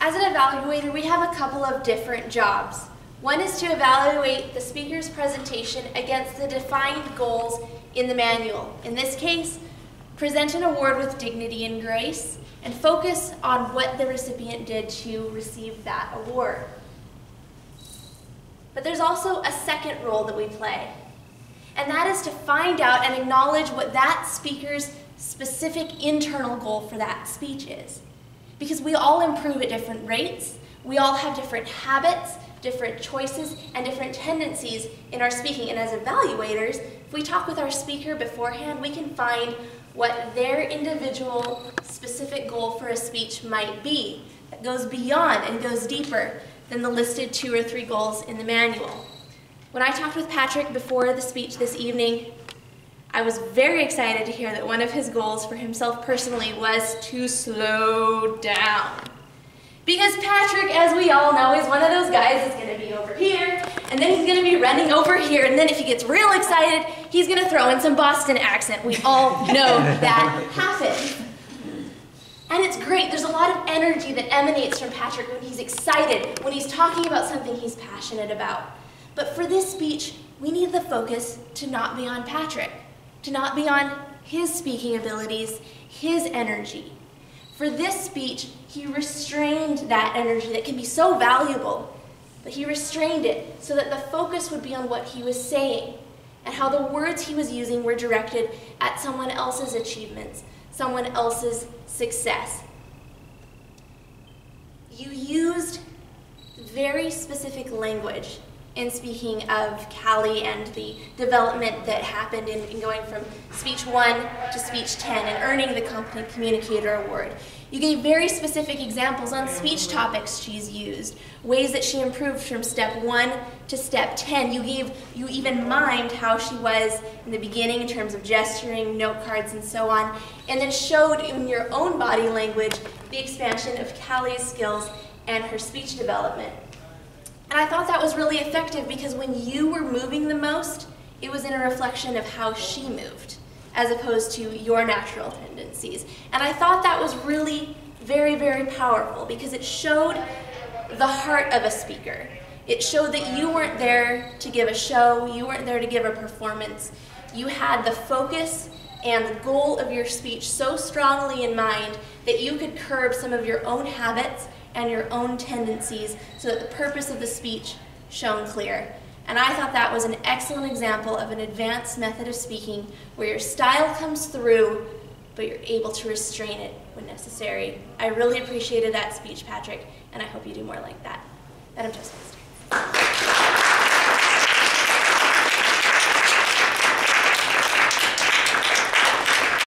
As an evaluator, we have a couple of different jobs. One is to evaluate the speaker's presentation against the defined goals in the manual. In this case, present an award with dignity and grace, and focus on what the recipient did to receive that award. But there's also a second role that we play, and that is to find out and acknowledge what that speaker's specific internal goal for that speech is. Because we all improve at different rates, we all have different habits, different choices, and different tendencies in our speaking. And as evaluators, if we talk with our speaker beforehand, we can find what their individual specific goal for a speech might be that goes beyond and goes deeper than the listed 2 or 3 goals in the manual. When I talked with Patrick before the speech this evening, I was very excited to hear that one of his goals for himself personally was to slow down. Because Patrick, as we all know, is one of those guys that's going to be over here, and then he's going to be running over here, and then if he gets real excited, he's going to throw in some Boston accent. We all know that happens. And it's great. There's a lot of energy that emanates from Patrick when he's excited, when he's talking about something he's passionate about. But for this speech, we need the focus to not be on Patrick, to not be on his speaking abilities, his energy. For this speech, he restrained that energy that can be so valuable, but he restrained it so that the focus would be on what he was saying and how the words he was using were directed at someone else's achievements, someone else's success. You used very specific language in speaking of Callie and the development that happened in going from speech 1 to speech 10 and earning the Competent Communicator Award. You gave very specific examples on speech topics she's used, ways that she improved from step 1 to step 10. You even mimed how she was in the beginning in terms of gesturing, note cards, and so on, and then showed in your own body language the expansion of Callie's skills and her speech development. And I thought that was really effective because when you were moving the most, it was in a reflection of how she moved, as opposed to your natural tendencies. And I thought that was really very, very powerful because it showed the heart of a speaker. It showed that you weren't there to give a show, you weren't there to give a performance. You had the focus and the goal of your speech so strongly in mind that you could curb some of your own habits and your own tendencies so that the purpose of the speech shone clear. And I thought that was an excellent example of an advanced method of speaking where your style comes through, but you're able to restrain it when necessary. I really appreciated that speech, Patrick, and I hope you do more like that. Madam Toastmaster.